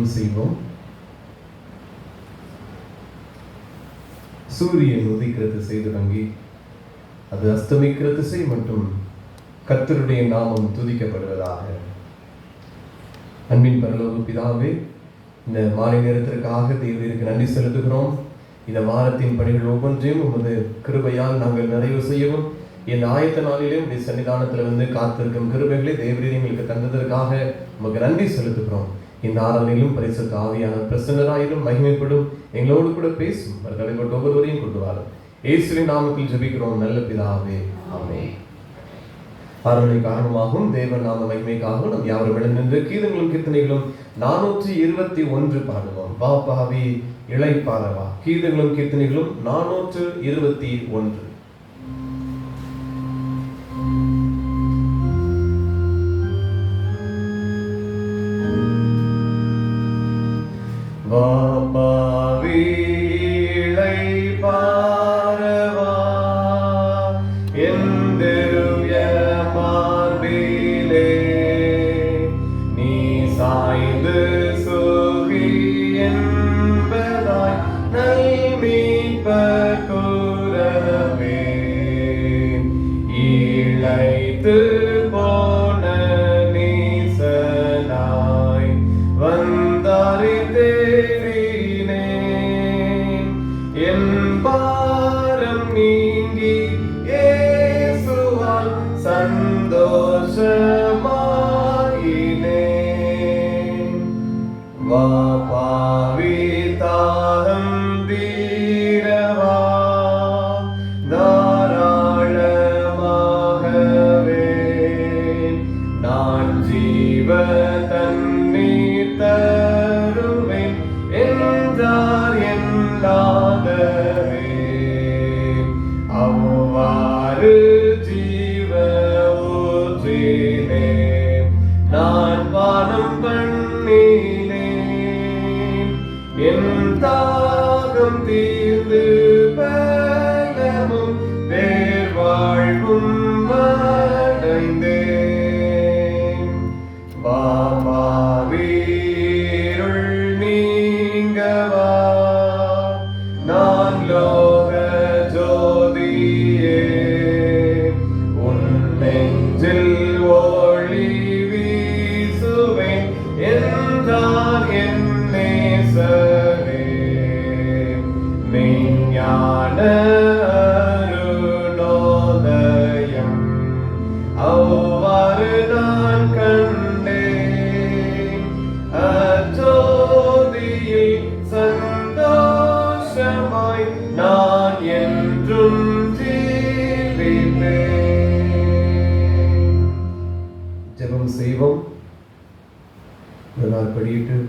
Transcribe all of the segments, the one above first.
ஜெபம் செய்வோம். சூரியன் உதிக்கிற திசை தொடங்கி அது அஸ்தமிக்கிற திசை மட்டும் கர்த்தருடைய நாமம் துதிக்கப்படுவதாக. அன்பின் பரலோக பிதாவே, இந்த மாலை நேரத்திற்காக தேவனுக்கு நன்றி செலுத்துகிறோம். இந்த வாரத்தின் பணிகள் ஒவ்வொன்றையும் உமது கிருபையால் நாங்கள் நிறைவு செய்யவும், இந்த ஆயத்த நாளிலே உடைய சன்னிதானத்தில் வந்து காத்திருக்கும் கிருபைகளை தேவரீர் எங்களுக்கு தந்ததற்காக உமக்கு நன்றி செலுத்துகிறோம். இந்த ஆராதனையிலும் பரிசுத்த ஆவியான பிரசன்னராயிலும் மகிமைப்படும் எங்களோடு கூட பேசும் தலைப்பட்ட ஒவ்வொருவரையும் கொண்டு வாரும். இயேசுவின் நாமத்தில் ஜெபிக்கிறோம் நல்ல பிதாவே, ஆமென். ஆராதனை காரணமாகவும் தேவன் நாம மகிமைக்காகவும் நம் யாவரும் எழுந்து கீதங்களும் கீர்த்தனைகளும் 421 பாடுவோம். வா பாவி இளைப்பாறவா. கீதங்களும் கீர்த்தனைகளும் 421.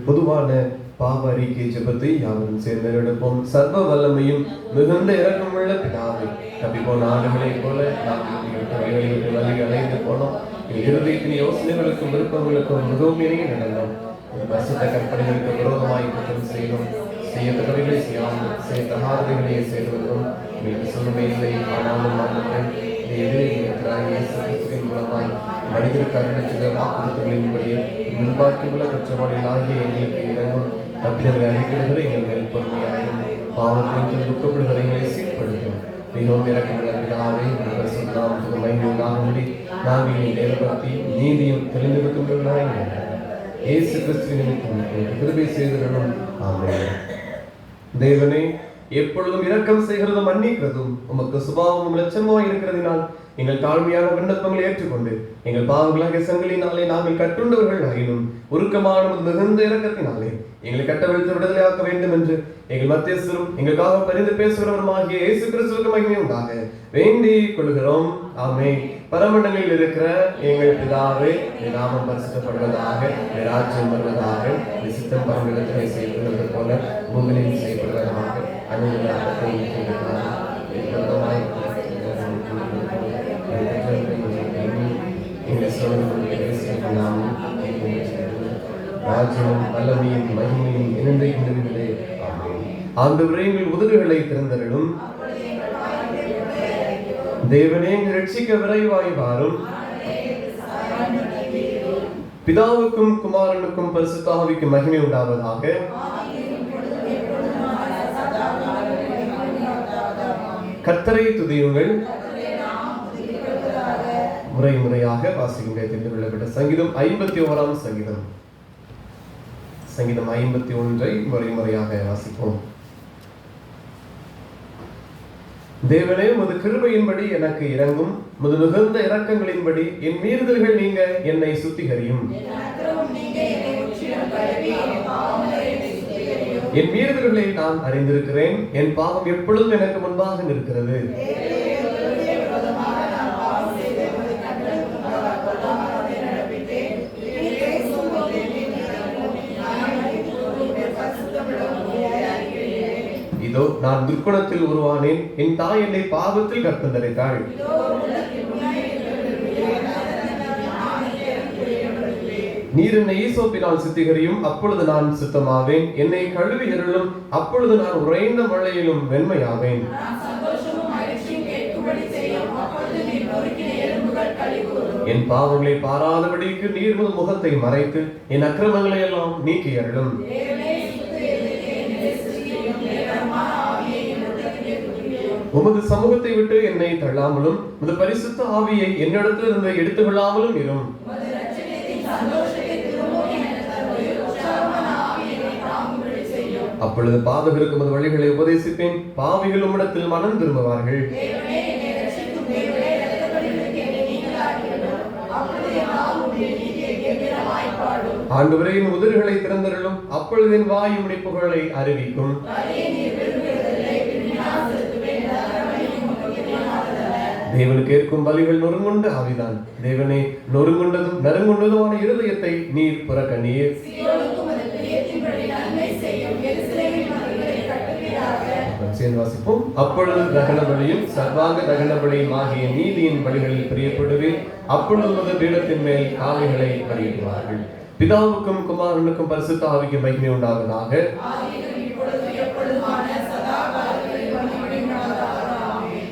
பொதுவான பாவ அறிக்கை ஜெபத்தை யாவரும் சேர்ந்து எடுப்போம். சர்வ வல்லமையும் மிகுந்த இரக்கமுள்ள பிதாவே, தப்பிப்போன ஆடுகளைப் போல நாங்கள் அலைந்து போனோம். இருதயத்தின் யோசனைகளுக்கும் விருப்பங்களுக்கும் மிகவும் இணைய நடந்தோம். பரிசுத்த கற்பனைகளுக்கு விரோதமாய் குற்றம் செய்தோம். செய்யத்தக்கவைகளை செய்யாமல் செய்யத்தகாதவைகளையே செய்துவதும் எங்களுக்கு சொல்லுமே இல்லை. ஆனாலும் நாங்கள் மூலமாய் மனிதருக்கு அருளிச்சத வாக்குறுதிகளின்படியே முன்பாக்கியுள்ள குற்றவாளிகளாகிய எங்களுக்கு இறங்கும். தப்பினர்களை அறிக்கைகளை எங்கள் மேல் பொறுமையாகும். பாவத்தின் துக்கப்படுகிற எங்களை சீர்படுத்தும். மிகவும் இறக்கமுள்ள பிதாவே, நாமத்துக்கு மகிமை உண்டாகும்படி நாங்கள் நேரப்படுத்தி நீதியும் தெளிந்திருக்கின்றவர்களாய் இயேசு கிறிஸ்துவின் கிருபை செய்திடணும். ஆமென். தேவனே, எப்பொழுதும் இரக்கம் செய்கிறதும் மன்னிக்கிறதும் உமக்கு சுபாவமும் லட்சமாய் இருக்கிறதினால் எங்கள் தாழ்மையான விண்ணப்பங்களை ஏற்றுக்கொண்டு எங்கள் பாவங்களாகிய சங்கிலினாலே நாங்கள் கட்டுண்டவர்கள் ஆகினும் உருக்கமான மிகுந்த இரக்கத்தினாலே எங்களை கட்டவிழ்த்து விடுதலையாக்க வேண்டும் என்று எங்கள் மத்தியஸ்தரும் எங்களுக்காக பரிந்து பேசுகிறவருமாகிய இயேசு கிறிஸ்துவுக்கு மகிமை உண்டாக வேண்டிக் கொள்கிறோம். ஆமென். பரமண்டங்களில் இருக்கிற எங்கள் பிதாவே, நாமம் பரிசுத்தப்படுவதாக, ராஜ்யம் வருவதாக, சித்தம் பரமண்டலத்திலே செய்யப்படுவது போல பூமியிலும் செய்யப்படுவதாக. ராஜ்யமும் வல்லமையும் மகிமையும் இணைந்தே. ஆண்டவரே, எங்கள் உதடுகளை திறந்தருளும். தேவனே, எங்கள் ரட்சிக்க விரைவாய் வாரும். பிதாவுக்கும் குமாரனுக்கும் பரிசுத்த ஆவிக்கும் மகிமை உண்டாவதாக. கர்த்தரை துதியுங்கள். முறை முறையாக வாசிக்கின்ற தெரிந்து கொள்ளப்பட்ட சங்கீதம் 51ஆம் சங்கீதம். சங்கீதம் 51ஐ முறை முறையாக வாசிப்போம். தேவனே, உமது கிருபையின்படி எனக்கு இரங்கும், உமது மிகுந்த இரக்கங்களின்படி என் மீறுதல்கள் நீங்க என்னை சுத்திகரியும். என் மீறுதல்களை நான் அறிந்திருக்கிறேன், என் பாவம் எப்பொழுதும் எனக்கு முன்பாக நிற்கிறது. இதோ நான் துர்க்குணத்தில் உருவானேன், என் தாய் என்னை பாவத்தில் கற்பந்தரைத்தாள். நீர் என்னை ஈசோப்பினால் சுத்திகரியும், அப்பொழுது நான் சுத்தமாவேன். என்னை கழுவி அருளும், அப்பொழுது நான் உறைந்த மழையிலும் வெண்மையாவேன். என் பாவங்களை பாராதபடிக்கு நீர் முகத்தை மறைத்து என் அக்கிரமங்களை எல்லாம் நீக்கி அருளும். உமது சமூகத்தை விட்டு என்னை தள்ளாமலும் உமது பரிசுத்த ஆவியை என்னிடத்திலிருந்து எடுத்துக் கொள்ளாமலும் இரும். அப்பொழுது பாதகருக்கு உமது வழிகளை உபதேசிப்பேன், பாவிகள் உம்மிடத்தில் மனம் திரும்புவார்கள். ஆண்டவரே, என் உதடுகளை திறந்தருளும், அப்பொழுது என் வாய் உம்முடைய புகழை அறிவிக்கும். தேவனுக்கு ஏற்கும் பலிகள் நொறுங்குண்ட ஆவிதான். தேவனே, நொறுங்குண்டதும் நறுங்குண்டதுமான இருதயத்தை நீர் புறக்கண்ணீர். வாசிப்போம். அப்பொழுது தகன பலியும் சர்வாங்க தகன பலியும் ஆகிய நீதியின் பலிகளில் பிரியப்படுவேன். அப்பொழுது பீடத்தின் மேல் காளைகளை பலியிடுவார்கள். பிதாவுக்கும் குமாரனுக்கும் பரிசுத்த ஆவிக்கும் மகிமை உண்டாவதாக.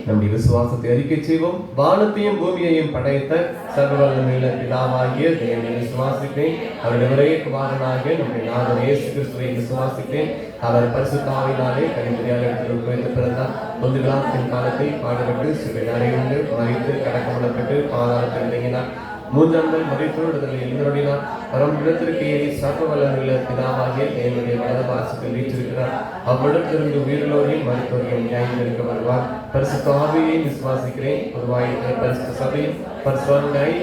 நம்முடைய விசுவாசத்தை அறிக்கை செய்வோம். வானத்தையும் பூமியையும் படைத்த சர்வவல்லமையுள்ள பிதாவாகிய தேவனை விசுவாசிக்கிறேன். அவருடைய ஒரே குமாரனாகிய நம்முடைய நாதர் இயேசு கிறிஸ்துவை விசுவாசிக்கிறேன். அவர் பரிசுத்த ஆவியினாலே கன்னிமரியால் எடுத்து பிறந்தார். பொந்துகளாத்தின் காலத்தில் பாடுபட்டு சிறை அறையுண்டு மறித்து கடக்கப்படப்பட்டு பாதாளத்தில் இறங்கினார். மூன்றாம் நாள் மறித்து விடுதலை எழுந்தருளினார். பரம்பிடத்திற்கு ஏறி சர்வ வல்லமையுள்ள பிதாவாகிய தேவனுடைய வலது பாசத்தில் வீற்றிருக்கிறார். அவ்விடத்திலிருந்து உயிரிழோரையும் மருத்துவரையும் நியாயம் வருவார். பரிசுத்த ஆவியை விசுவாசிக்கிறேன். பொதுவாக பரிசுத்த சபையும் பரிசுத்தாய்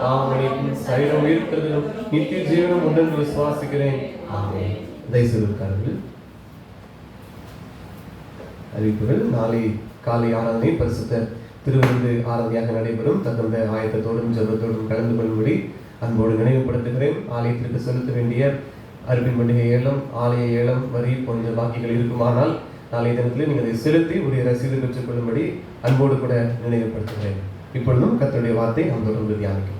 பாவமணிக்கும் சரீரம் உயிர்த்ததிலும் நித்திய ஜீவனும் உண்டு விசுவாசிக்கிறேன். ஆமென். தயவுசெய்து அறிவிப்புகள். நாளை காலை ஆராதனை பரிசுத்த திருவிருந்து ஆராதனையாக நடைபெறும். தகுந்த ஆயத்தத்தோடும் ஜெபத்தோடும் கலந்து கொள்ளும்படி அன்போடு நினைவுபடுத்துகிறேன். ஆலயத்திற்கு செலுத்த வேண்டிய அர்ப்பண பண்டிகை ஏலம், ஆலய ஏலம், வரி போன்ற பாக்கிகள் இருக்குமானால் நாளைய தினத்தில் நீங்கள் அதை செலுத்தி உரிய ரசீது பெற்றுக் கொள்ளும்படி அன்போடு கூட நினைவுபடுத்துகிறேன். இப்பொழுதும் கர்த்தருடைய வார்த்தை நாம் தொடர்ந்து தியானிக்கிறோம்.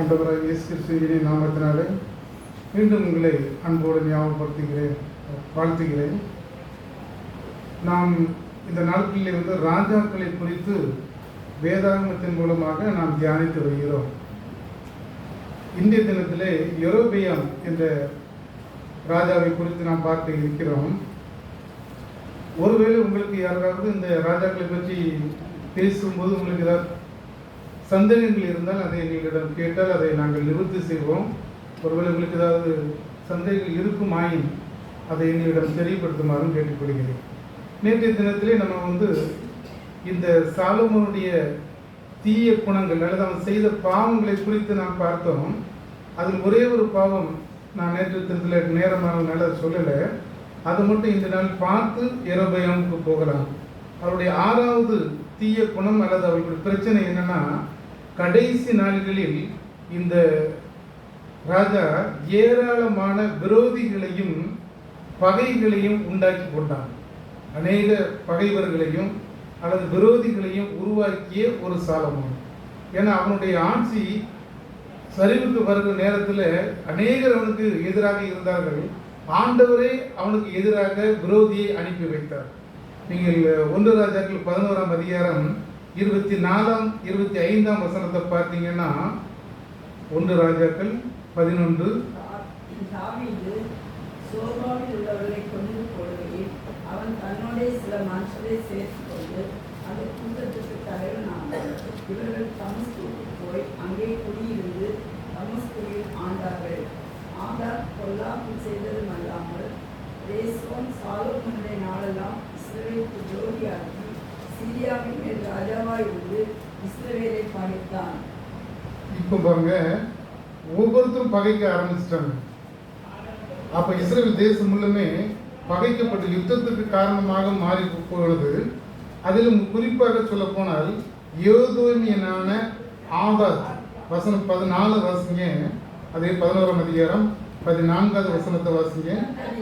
ஆண்டவராகிய இயேசு கிறிஸ்துவின் நாமத்தினாலே மீண்டும் உங்களை அன்போடு ஞாபகப்படுத்துகிறேன், வாழ்த்துகிறேன். நாம் இந்த நாட்களில் வந்து ராஜாக்களை குறித்து வேதாகமத்தின் மூலமாக நாம் தியானித்து வருகிறோம். இன்றைய தினத்திலே யெரொபெயாம் என்ற ராஜாவை குறித்து நாம் பார்க்க இருக்கிறோம். ஒருவேளை உங்களுக்கு யாராவது இந்த ராஜாக்களை பற்றி பேசும்போது உங்களுக்கு ஏதாவது சந்தேகங்கள் இருந்தால் அதை எங்களிடம் கேட்டால் அதை நாங்கள் நிவர்த்தி செய்வோம். ஒருவேளை உங்களுக்கு ஏதாவது சந்தேகங்கள் இருக்குமாயின் அதை எங்களிடம் தெரியப்படுத்துமாறும் கேட்டுக்கொள்கிறேன். நேற்றைய தினத்திலே நம்ம வந்து இந்த சாலமோனுடைய தீய குணங்கள் அல்லது அவன் செய்த பாவங்களை குறித்து நாம் பார்த்தோம். அதில் ஒரே ஒரு பாவம் நான் நேற்றைய தினத்தில் நேரமானதுனால சொல்லலை. அது மட்டும் இந்த நாள் பார்த்து யெரொபெயாமுக்கு போகலாம். அவருடைய 6வது தீய குணம் அல்லது அவர்களுடைய பிரச்சனை என்னன்னா, கடைசி நாள்களில் இந்த ராஜா ஏராளமான விரோதிகளையும் பகைகளையும் உண்டாக்கி கொண்டான். அநேக பகைவர்களையும் அல்லது விரோதிகளையும் உருவாக்கிய ஒரு சாலமோன். ஏன்னா அவனுடைய ஆட்சி சரிவுக்கு வருகிற நேரத்தில் அநேகர் அவனுக்கு எதிராக இருந்தார்கள். ஆண்டவரே அவனுக்கு எதிராக விரோதியை அனுப்பி வைத்தார். நீங்கள் 1 ராஜாக்கள் 11ஆம் அதிகாரம் 24, 25 வசனத்தை பார்த்தீங்கன்னா 1 ராஜாக்கள் 11. தாவீது சோபாவில் உள்ளவர்களை கொண்டு போடுகையில் அவன் தன்னோடே சில மனுஷரை சேர்த்து கொண்டு அந்த கூட்டத்துக்கு தலைவனானான். இவர்கள் தமஸ்குக்கு போய் அங்கே குடியிருந்து தமஸ்குவில் ஆண்டார்கள். ஆகார் பொல்லாப்பு செய்ததும் அல்லாமல் ரேசோன் சாலோமோனுடைய நாளெல்லாம் இஸ்ரவேலுக்கு ஜோதியாக்கி சீரியாவின் மேல் ராஜாவாய் இருந்து இஸ்ரவேலை பகைத்தான். இப்போ பாருங்க, ஒவ்வொருத்தரும் பகைக்க ஆரம்பிச்சிட்டாங்க. அப்ப இஸ்ரேல் தேசம் முழுமே பகைக்கப்பட்டு யுத்தத்துக்கு காரணமாக மாறி போனது. அதிலும் குறிப்பாக சொல்ல போனால் யோதோமியனான ஆதாத், வசனம் 14 வாசிங்க. அதே 11ஆம் அதிகாரம் 14வது வசனத்தை வாசிங்க.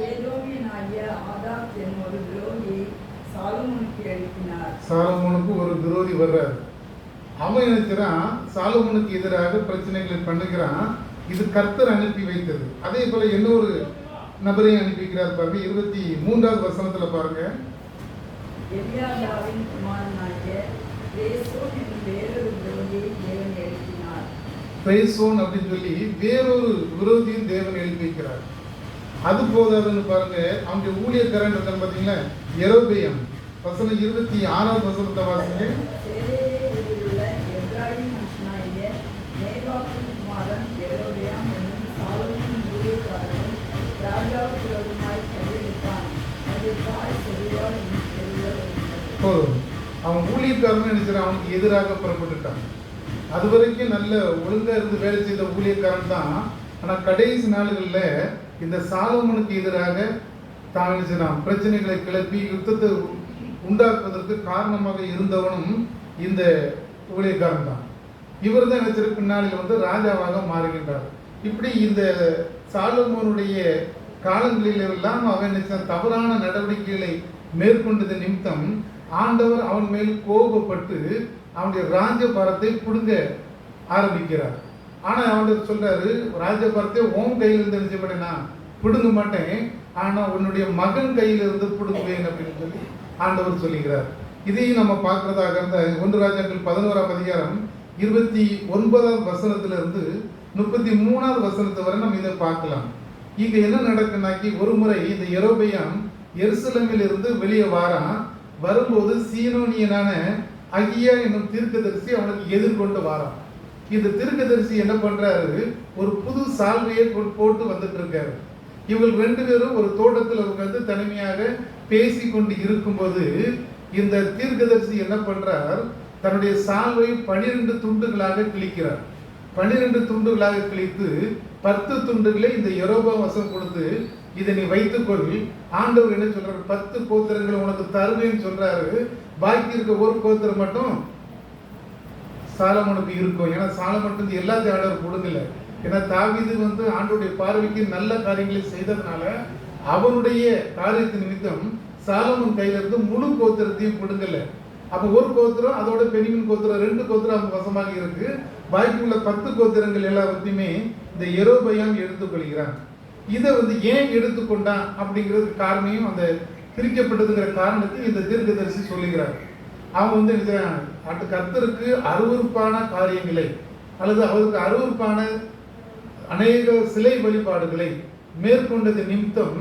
ஏதோமியனாகிய ஆதாத் என்னும் ஒரு விரோதியை சாலோமோனுக்கு எழுப்பினார். சாலமோனுக்கு ஒரு விரோதி வர்றார். அவன் நினைக்கிறான் சாலமோனுக்கு எதிராக பிரச்சனைகளை பண்ணுகிறான். இது கர்த்தர் அனுப்பி வைத்தது. அதே போல இன்னொரு நபரையும் அனுப்பிக்கிறார் பாருங்க. 23வது வசனத்துல பாருங்க. எலியாதாவின் குமாரனாகிய ரேசோன் என்னும் வேறொரு விரோதியை தேவன் எழுப்பினார். பிரேசோன் அப்படின்னு சொல்லி வேறொரு விரோதியும் தேவன் எழுப்பி வைக்கிறார். அது போதாதுன்னு பாருங்க, அவங்க ஊழியக்காரன் இருக்காங்க பார்த்தீங்களா, யெரொபெயாம். வசனம் 26வது வசனத்தை வாசிங்க. சேரேரில் உள்ள எப்ராயிம் மனுஷனாகிய நேபாத்தின் குமாரன் யெரொபெயாம் என்னும் சாலோமோன் ஊழியக்காரனும் ராஜாவுக்கு விரோதமாய் கையெழுத்தான். அது தாய் செல்வாள் போதும். அவன் ஊழியக்காரன் நினைச்சிடான், அவனுக்கு எதிராக புறப்பட்டுட்டான். அது வரைக்கும் நல்ல ஒழுங்கா இருந்து வேலை செய்த ஊழியக்காரன் தான். ஆனா கடைசி நாடுகளில் இந்த சாலோமோனுக்கு எதிராக தான் நினைச்சிடான் பிரச்சனைகளை கிளப்பி யுத்தத்தை உண்டாக்குவதற்கு காரணமாக இருந்தவனும் இந்த ஊழியக்காரன் தான். இவர் தான் நினைச்சிரு பின்னாளில் வந்து ராஜாவாக மாறுகின்றார். இப்படி இந்த சாலோமோனுடைய காலங்களில் எல்லாம் அவன் நினைச்ச தவறான நடவடிக்கைகளை மேற்கொண்டது நிமித்தம் ஆண்டவர் அவன் மேல் கோபப்பட்டு அவனுடைய ராஜ்யபாரத்தை பிடுங்க ஆரம்பிக்கிறார். ஆனா அவன் சொல்றாரு, ராஜ்யபாரத்தை உன் கையில இருந்து நினைச்சபடி நான் பிடுங்க மாட்டேன், ஆனா உன்னுடைய மகன் கையில இருந்து பிடுங்குவேன் அப்படின்னு சொல்லி ஆண்டவர் சொல்லுகிறார். இதையும் நம்ம பார்க்கறதாக இருந்த 1 ராஜாக்கள் 11ஆம் அதிகாரம் 29வது வசனத்திலிருந்து 33வது வசனத்து வரை நம்ம இதை பார்க்கலாம். இங்க என்ன நடக்குனாக்கி, ஒரு முறை இந்த யெரொபெயாம் எருசலேமில் இருந்து வெளியே வாரான். வரும்போது சீனோனியனான அகியா என்னும் தீர்க்கதரிசி அவனுக்கு எதிர்கொண்டு வாரான். இந்த தீர்க்கதரிசி என்ன பண்றாரு, ஒரு புது சால்வையை போட்டு வந்துட்டு இருக்காரு. இவங்க 2 பேரும் ஒரு தோட்டத்தில் உட்கார்ந்து தனிமையாக பேசி கொண்டு இருக்கும்போது இந்த தீர்க்கதரிசி என்ன பண்றார், தன்னுடைய சால்வை 12 துண்டுகளாக கிழிக்கிறார். 12 துண்டுகளாக கிழித்து 10 துண்டுகளை இந்த யெரொபெயாம் வசம் கொடுத்து, இதை நீ வைத்துக்கொள். ஆண்டவர் என்ன சொல்றாரு, 10 கோத்திரங்களை உனக்கு தருவேன்னு சொல்றாரு. பாக்கி இருக்க ஒரு கோத்திரம் மட்டும் சாலமோனுக்கு இருக்கும். ஏன்னா சாலமோனுக்கு எல்லாத்தையும் ஆண்டவர் கொடுங்கல. ஏன்னா தாவீது வந்து ஆண்டவருடைய பார்வைக்கு நல்ல காரியங்களை செய்ததுனால அவனுடைய காரியத்தின் நிமித்தம் சாலமோன் கையில இருந்து முழு கோத்திரத்தையும் கொடுங்கல. அப்ப ஒரு கோத்திரம், அதோட பெனிமின் கோத்திரம், 2 கோத்திரம் அவங்க வசமாக இருக்கு. பாக்கி உள்ள 10 கோத்திரங்கள் எல்லாத்தையுமே இந்த யெரொபெயாம் எடுத்துக்கொள்கிறான். இதை வந்து ஏன் எடுத்துக்கொண்டான் அப்படிங்கிறதுக்கு காரணம், அந்த பிரிக்கப்பட்டதுங்கிற காரணத்தை இந்த தீர்க்கதரிசி சொல்லுகிறார். அவன் வந்து அந்த கர்த்தருக்கு அருவருப்பான காரியங்களை அல்லது அவருக்கு அருவருப்பான அநேக சிலை வழிபாடுகளை மேற்கொண்டது நிமித்தம்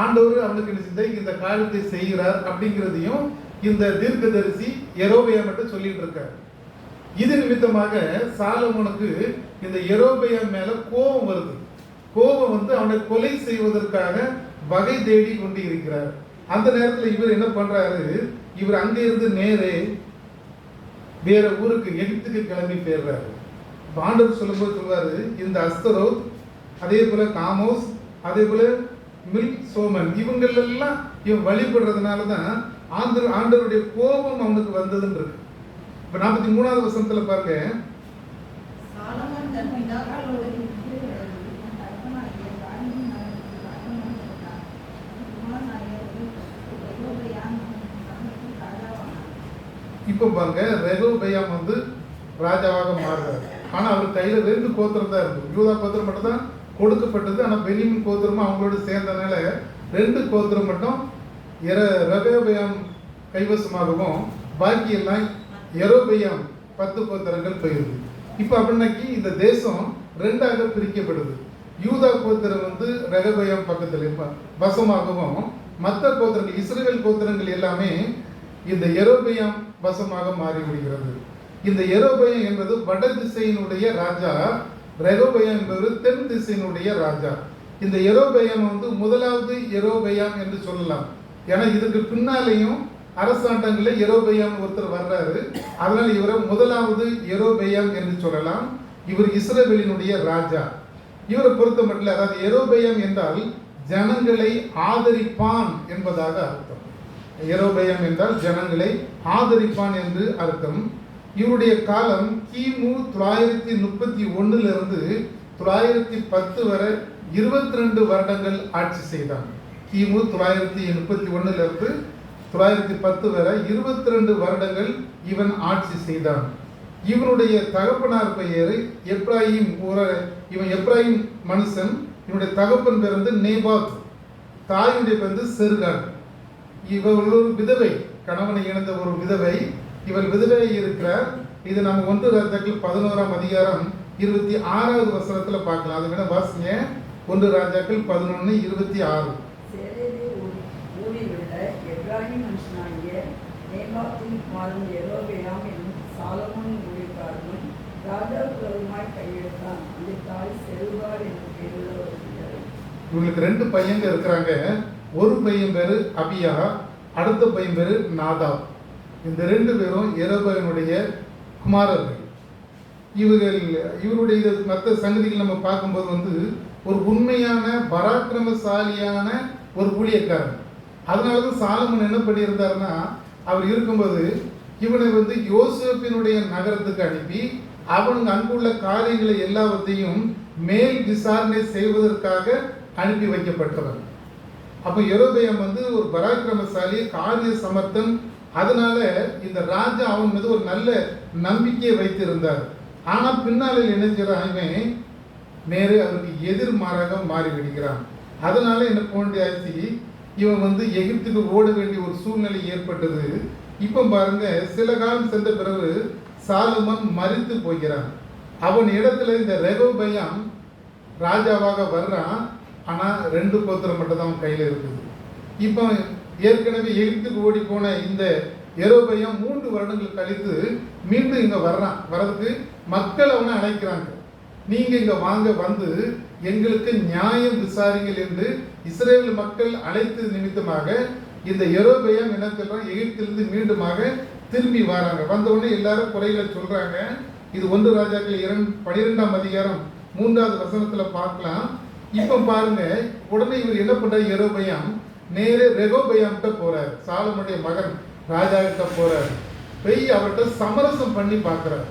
ஆண்டவர் அவனுக்கு இந்த காரியத்தை செய்கிறார் அப்படிங்கிறதையும் இந்த தீர்க்கதரிசி யெரொபெயாம் மட்டும் சொல்லிட்டு இருக்கார். இது நிமித்தமாக சாலமோனுக்கு இந்த யெரொபெயாம் மேல கோபம் வருது. கோபம் வந்து அவனை கொலை செய்வதற்காக வகை தேடி கொண்டு இருக்கிறார். அந்த நேரத்தில் இவர் என்ன பண்றாரு, இவர் அங்கே இருந்து நேரே வேற ஊருக்கு எகிப்துக்கு கிளம்பி போயிடுறாரு. ஆண்டவர் சொல்லும்போது சொல்வாரு, இந்த அஸ்தரோத், அதே போல காமோஸ், அதே போல மில் சோமன், இவங்களெல்லாம் இவன் வழிபடுறதுனால தான் ஆண்டவருடைய கோபம் அவனுக்கு வந்ததுன்னு இருக்கு. இப்ப 43வது வசனத்துல பாருங்க. இப்ப பாருங்க, ரெகொபெயாம் வந்து ராஜாவாக மாறுறாரு. ஆனா அவர் கையில 2 கோத்திரம் தான் இருக்கு. யூதா கோத்திரம் மட்டும் தான் கொடுக்கப்பட்டது. ஆனா பென்யமீன் கோத்திரமும் அவங்களோட சேர்ந்தனால 2 கோத்திரம் மட்டும் ரெகொபெயாம் கைவசமாகவும் பாக்கி எல்லாம் யெரொபெயாம் 10 கோத்திரங்கள் போயிருது. இப்ப அப்படின்னாக்கி இந்த தேசம் 2ஆக பிரிக்கப்படுது. யூதா கோத்திரம் வந்து ரெகொபெயாம் பக்கத்துல வசமாகவும், மற்ற கோத்திரங்கள் இஸ்ரவேல் கோத்திரங்கள் எல்லாமே இந்த யெரொபெயாம் வசமாக மாறிவிடுகிறது. இந்த யெரொபெயாம் என்பது வட திசையினுடைய ராஜா, ரெகொபெயாம் என்பது தென் திசையினுடைய ராஜா. இந்த யெரொபெயாம் வந்து முதலாவது யெரொபெயாம் என்று சொல்லலாம். ஏன்னா இதுக்கு பின்னாலேயும் அரசாண்டங்களில் யெரொபெயாம் ஒருத்தர் வர்றாரு. அதனால இவரை முதலாவது யெரொபெயாம் என்று சொல்லலாம். இவர் இஸ்ரவேலினுடைய ராஜா. இவரை பொறுத்த மட்டும், அதாவது யெரொபெயாம் என்றால் ஜனங்களை ஆதரிப்பான் என்பதாக அர்த்தம். யெரொபெயாம் என்றால் ஜனங்களை ஆதரிப்பான் என்று அர்த்தம். இவருடைய காலம் கிமு 931 இருந்து 910 வரை 22 வருடங்கள் ஆட்சி செய்தான். கிமு 931 இருந்து 910 வரை 22 வருடங்கள் இவன் ஆட்சி செய்தான். இவனுடைய தகப்பனார் பெயர் எப்ராயிம். இவன் எப்ராயிம் மனுஷன். இவனுடைய தகப்பன் பேர் வந்து நேபாத். தாயுடைய பேர் வந்து செர்கான். இவள் ஒரு விதவை, கணவனை இழந்த ஒரு விதவை. இவள் விதவை இருக்கிறார். இது நம்ம 1 ராஜாக்கள் 11ஆம் அதிகாரம் 26வது வசனத்துல பார்க்கலாம். அது வேணா வாசிங்க. 1 ராஜாக்கள் 11:26. ஊரிலுள்ள எப்ராயிம் மனுஷனாகிய நேபாத்தின் குமாரன் யெரொபெயாம் என்னும் சாலமோன் ஊழியக்காரனும் ராஜா குலவுமாய் கையெழுத்தான். அந்த தாய் செருபாள் என்னும் பேருள்ள ஒரு விதவை. இவங்களுக்கு 2 பையங்க இருக்கிறாங்க. ஒரு பையன் பேரு அபியா, அடுத்த பையன் பேரு நாதாப். இந்த 2 பேரும் யெரொபெயாமுடைய குமாரர்கள். இவருடைய மற்ற சங்கதிகள் நம்ம பார்க்கும்போது வந்து ஒரு உண்மையான பராக்கிரமசாலியான ஒரு ஊழியக்காரன். அதனாலதான் சாலமன் என்ன பண்ணியிருந்தாருன்னா, அவர் இருக்கும்போது இவனை வந்து யோசேப்பினுடைய நகரத்துக்கு அனுப்பி அவனுக்கு அங்குள்ள காரியங்களை எல்லாவற்றையும் மேல் விசாரணை செய்வதற்காக அனுப்பி வைக்கப்பட்டவன். அப்ப யெரொபெயாம் வந்து ஒரு பராக்கிரமசாலி, காரிய சமர்த்தன். அதனால இந்த ராஜா அவன் மீது ஒரு நல்ல நம்பிக்கையை வைத்திருந்தார். ஆனா பின்னாளில் என்ன செய்யறான், இவன் நேரே அவருக்கு எதிர்மாறாக மாறி விடுகிறான். அதனால என்ன போண்டியாச்சு, இவன் வந்து எகிப்துக்கு ஓட வேண்டிய ஒரு சூழ்நிலை ஏற்பட்டது. இப்ப பாருங்க, சில காலம் சென்ற பிறகு சாலமன் மரித்து போகிறான். அவன் இடத்துல இந்த ரெகொபெயாம் ராஜாவாக வர்றான். ஆனா 2 கோத்திரம் மட்டும் தான் அவன் கையில இருக்குது. இப்போ ஏற்கனவே எகிப்துக்கு ஓடி போன இந்த யெரொபெயாம் 3 வருடங்கள் கழித்து மீண்டும் இங்க வர்றான். வர்றதுக்கு மக்கள் அவனை அழைக்கிறாங்க. நீங்க இங்க வாங்க, வந்து எங்களுக்கு நியாயம் விசாரிங்கள் என்று இஸ்ரேல் மக்கள் அழைத்து நிமித்தமாக இந்த யெரொபெயாம் என்ன சொல்றான், எகிப்திலிருந்து மீண்டுமாக திரும்பி வராங்க. வந்த உடனே எல்லாரும் குறைகளை சொல்றாங்க. இது 1 ராஜாக்கள் 12ஆம் அதிகாரம் 3வது வசனத்துல பார்க்கலாம். இப்ப பாருங்க, உடனே இவர் என்ன பண்றாரு, யெரொபெயாம் நேரே ரெகொபெயாம்கிட்ட போறாரு. சாலமனுடைய மகன் ராஜா கிட்ட போறாரு. போய் அவர்கிட்ட சமரசம் பண்ணி பார்க்கிறார்.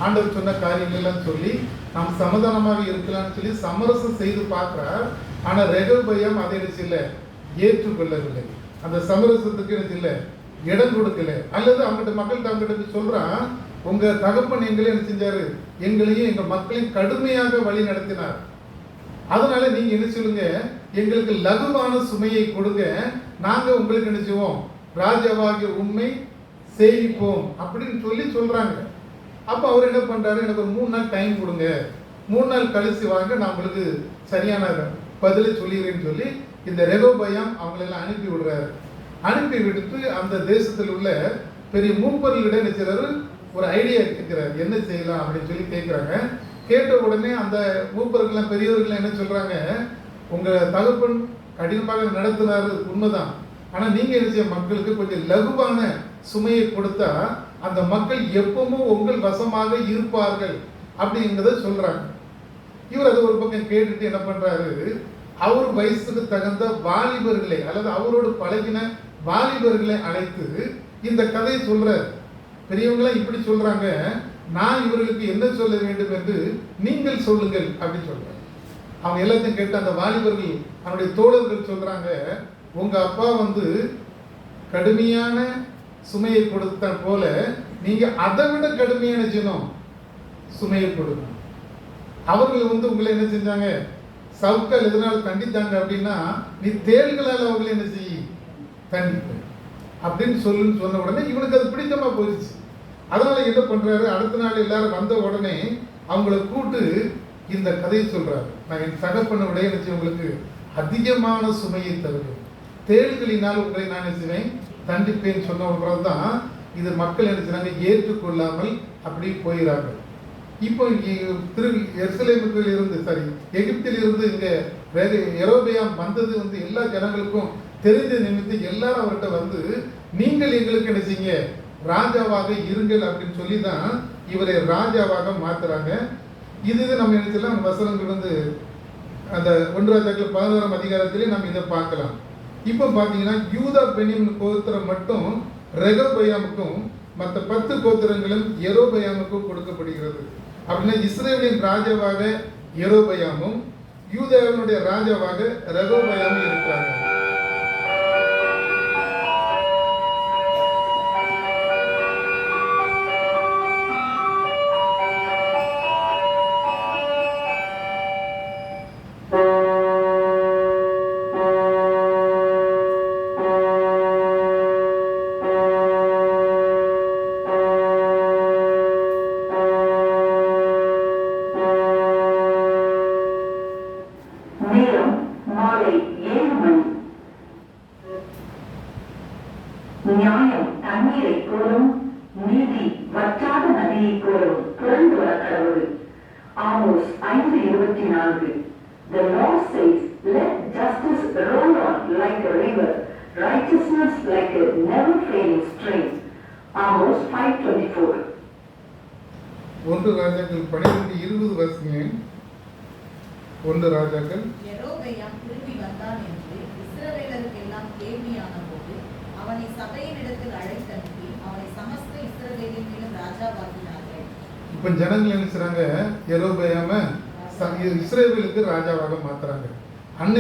ஆண்டவர் சொன்ன காரியங்கள் எல்லாம் சொல்லி நாம் சமாதானமாக இருக்கலாம்னு சொல்லி சமரசம் செய்து பார்க்கிறார். ஆனா ரெகொபெயாம் அதை இல்லை, ஏற்றுக்கொள்ளவில்லை. அந்த சமரசத்துக்கு எனக்கு இல்லை, இடம் கொடுக்கல. அல்லது அவங்ககிட்ட மக்கள்கிட்ட அவங்ககிட்ட சொல்றான், உங்க தகப்பன் எங்களை என்ன செஞ்சாரு, எங்களையும் எங்க மக்களையும் கடுமையாக வழி நடத்தினார். அதனால நீங்க என்ன சொல்லுங்க, எங்களுக்கு லகுவான சுமையை கொடுங்க, நாங்க உங்களுக்கு என்ன செய்வோம், ராஜாவாகிய உண்மை சேவிப்போம் அப்படின்னு சொல்லி சொல்றாங்க. அப்ப அவர் என்ன பண்றாரு, எனக்கு ஒரு 3 நாள் டைம் கொடுங்க, 3 நாள் கழிச்சு வாங்க, நான் உங்களுக்கு சரியான பதிலை சொல்லிடுறேன்னு சொல்லி இந்த ரெகொபெயாம் அவங்களெல்லாம் அனுப்பி விடுறாரு. அனுப்பி விடுத்து அந்த தேசத்தில் உள்ள பெரிய மூப்பர்களிடம் நினைச்சாரு, ஒரு ஐடியா கேட்கிறாரு, என்ன செய்யலாம் அப்படின்னு சொல்லி கேட்கிறாங்க. கேட்ட உடனே அந்த மூப்பர்கள் பெரியவர்கள் என்ன சொல்றாங்க, உங்க தகப்பன் கடினமாக நடத்தினாரு உண்மைதான், ஆனா நீங்க என்ன செய்ய, மக்களுக்கு கொஞ்சம் லகுவான சுமையை கொடுத்தா அந்த மக்கள் எப்பவும் உங்கள் வசமாக இருப்பார்கள் அப்படிங்கிறத சொல்றாங்க. இவர் அது ஒரு பக்கம் கேட்டுட்டு என்ன பண்றாரு, அவர் வயசுக்கு தகுந்த வாலிபர்களை அல்லது அவரோடு பழகின வாலிபர்களை அழைத்து இந்த கதையை சொல்றாரு. பெரியவங்களாம் இப்படி சொல்றாங்க, நான் இவர்களுக்கு என்ன சொல்ல வேண்டும் என்று நீங்கள் சொல்லுங்கள் அப்படின்னு சொல்றாங்க. அவங்க எல்லாத்தையும் கேட்டு அந்த வாலிபர்கள் அவனுடைய தோழர்கள் சொல்றாங்க, உங்க அப்பா வந்து கடுமையான சுமையை கொடுத்த போல நீங்க அதை விட கடுமையான செய்யணும், சுமையை கொடுக்கும். அவர்கள் உங்களை என்ன செஞ்சாங்க, சவுக்கால் எதனால் தண்டித்தாங்க அப்படின்னா, நீ தேள்களால் அவங்களை என்ன செய்ய தண்டிப்ப அப்படின்னு சொன்ன உடனே இவனுக்கு அது பிடித்தமா போயிடுச்சு. அதனால என்ன பண்றாரு, அடுத்த நாள் எல்லாரும் வந்த உடனே அவங்கள கூட்டு இந்த கதையை சொல்றாரு. நான் என் தகப்பனை விட என்ன உங்களுக்கு அதிகமான சுமையை தருவேன், தேள்களினால் உங்களை நான் என்ன செய்வேன் தண்டிப்பேன்னு சொன்ன பிறகுதான் இது மக்கள் என்ன செய்றாங்க, ஏற்றுக்கொள்ளாமல் அப்படி போயிறாங்க. இப்போ எருசலேமுக்குள் இருந்து எகிப்தில் இருந்து இங்க வேற யெரொபெயாம் வந்தது எல்லா ஜனங்களுக்கும் தெரிந்த நிமித்தம் எல்லாரும் அவர்கிட்ட நீங்கள் எங்களுக்கு என்ன செய்யுங்க, ராஜாவாக இருங்கள் அப்படின்னு சொல்லி தான் இவரை ராஜாவாக மாத்துறாங்க. இது நம்ம என்ன செய்யலாம், வசனங்கள் அந்த 1 ராஜாக்கள் 11ஆம் அதிகாரத்திலே நம்ம இதை பார்க்கலாம். இப்போ பார்த்தீங்கன்னா யூதா பென்யமீன் கோத்திரம் மட்டும் ரெகொபெயாமுக்கும் மற்ற 10 கோத்திரங்களும் யெரொபெயாமுக்கும் கொடுக்கப்படுகிறது. அப்படின்னா இஸ்ரேலின் ராஜாவாக யெரொபெயாமும் யூதாவினுடைய ராஜாவாக ரெகொபெயாமும் இருக்கிறாங்க. நியாயம் தண்ணீரை போலும், நீதி வற்றாத நதியை போலும் புரண்டு வர கடவுள். Amos 5:24. The Lord says, let justice roll on like a river, righteousness like a never failing stream. Amos 5:24. 1 ராஜாக்கள் 12:20 வாசிங்க. 1 ராஜாக்கள். யெரொபெயாம் திரும்பி வந்தான் என்று இஸ்ரவேலருக்கெல்லாம் கேள்வியான போது அவனை சபையினிடத்தில் அழைத்தனுப்பி அவனை சமஸ்த இஸ்ரவேலின் மேலும் ராஜாவாக்கினார்கள். இப்ப ஜனங்கள் என்ன செய்றாங்க, யெரொபெயாம இஸ்ரவேலுக்கு ராஜாவாக மாத்துறாங்க. அன்னை